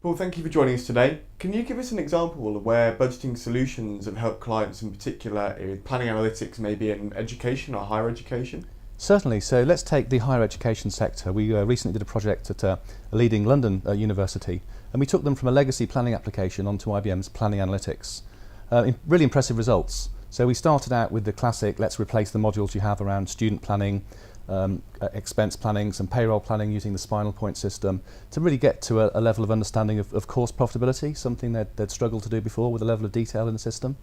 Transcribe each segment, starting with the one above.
Paul, thank you for joining us today. Can you give us an example of where budgeting solutions have helped clients in particular with planning analytics, maybe in education or higher education? Certainly. So let's take the higher education sector. We recently did a project at a leading London university, and we took them from a legacy planning application onto IBM's planning analytics. Really impressive results. So we started out with the classic, let's replace the modules you have around student planning, expense planning, some payroll planning using the spinal point system to really get to a level of understanding of course profitability, something they'd struggled to do before with a level of detail in the system.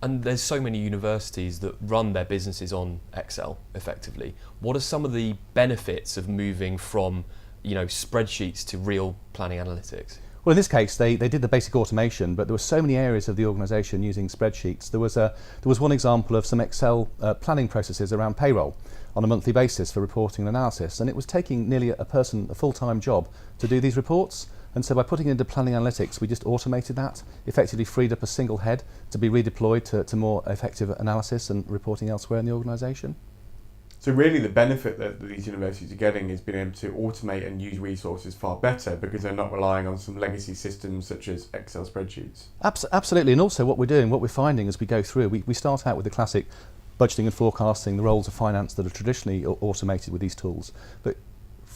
And there's so many universities that run their businesses on Excel effectively. What are some of the benefits of moving from, spreadsheets to real planning analytics? Well, in this case, they did the basic automation, but there were so many areas of the organisation using spreadsheets. There was one example of some Excel planning processes around payroll on a monthly basis for reporting and analysis, and it was taking nearly a full-time job to do these reports. And so by putting it into planning analytics, we just automated that, effectively freed up a single head to be redeployed to more effective analysis and reporting elsewhere in the organisation. So really the benefit that these universities are getting is being able to automate and use resources far better because they're not relying on some legacy systems such as Excel spreadsheets. Absolutely, and also what we're finding as we go through, we start out with the classic budgeting and forecasting, the roles of finance that are traditionally automated with these tools. But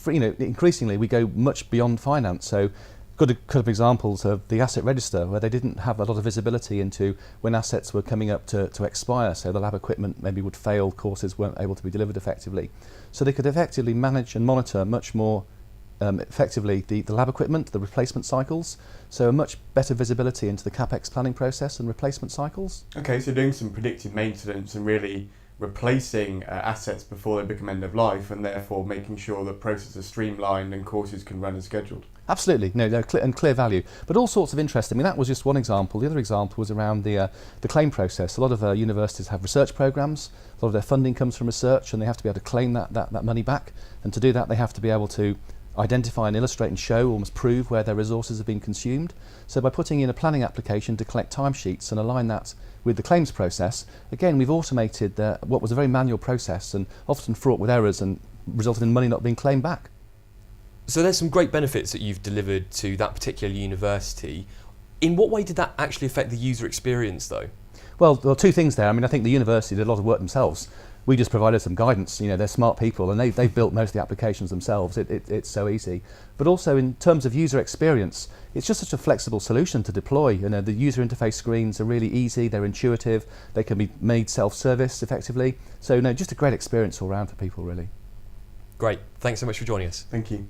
increasingly we go much beyond finance. So got a couple of examples of the asset register where they didn't have a lot of visibility into when assets were coming up to expire, so the lab equipment maybe would fail, courses weren't able to be delivered effectively. So they could effectively manage and monitor much more effectively the lab equipment, the replacement cycles, so a much better visibility into the CapEx planning process and replacement cycles. Okay, so doing some predictive maintenance and really replacing assets before they become end of life, and therefore making sure that processes are streamlined and courses can run as scheduled. Absolutely, clear value, but all sorts of interest. I mean, that was just one example. The other example was around the claim process. A lot of universities have research programs. A lot of their funding comes from research, and they have to be able to claim that money back. And to do that, they have to be able to identify and illustrate and show, almost prove where their resources have been consumed. So by putting in a planning application to collect timesheets and align that with the claims process, again, we've automated what was a very manual process and often fraught with errors and resulted in money not being claimed back. So there's some great benefits that you've delivered to that particular university. In what way did that actually affect the user experience though? Well, there are two things there. I mean, I think the university did a lot of work themselves. We just provided some guidance. They're smart people and they've built most of the applications themselves. It's so easy. But also in terms of user experience, it's just such a flexible solution to deploy. The user interface screens are really easy, they're intuitive, they can be made self-service effectively. So just a great experience all round for people really. Great, thanks so much for joining us. Thank you.